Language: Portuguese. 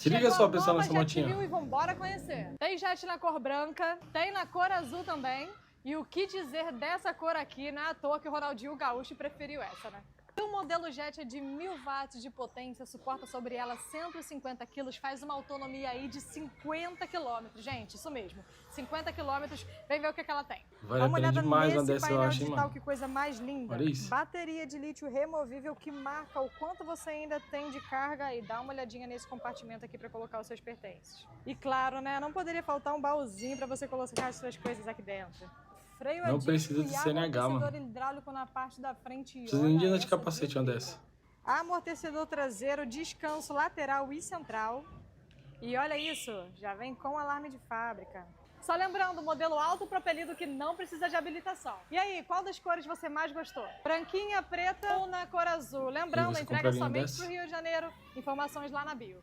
Se liga só, pessoal, nessa Jet motinha. View e vambora conhecer. Tem jet na cor branca, tem na cor azul também. E o que dizer dessa cor aqui, não é à toa que o Ronaldinho Gaúcho preferiu essa, né? O modelo Jet é de 1000 watts de potência, suporta sobre ela 150 kg, faz uma autonomia aí de 50 km. Gente, isso mesmo, 50 km, vem ver o que ela tem. Vale a pena demais uma dessa, eu painel acho, hein, digital, mano. que coisa mais linda. Olha isso. Bateria de lítio removível que marca o quanto você ainda tem de carga, e dá uma olhadinha nesse compartimento aqui para colocar os seus pertences. E claro, né, não poderia faltar um baúzinho para você colocar as suas coisas aqui dentro. Freio Não a disco precisa de e CNH, amortecedor mano. hidráulico na parte da frente. Precisa nem de andar de capacete uma dessa. Amortecedor traseiro, descanso lateral e central. E olha isso, já vem com alarme de fábrica. Só lembrando, modelo autopropelido que não precisa de habilitação. E aí, qual das cores você mais gostou? Branquinha, preta ou na cor azul? Lembrando, a entrega somente para o Rio de Janeiro. Informações lá na bio.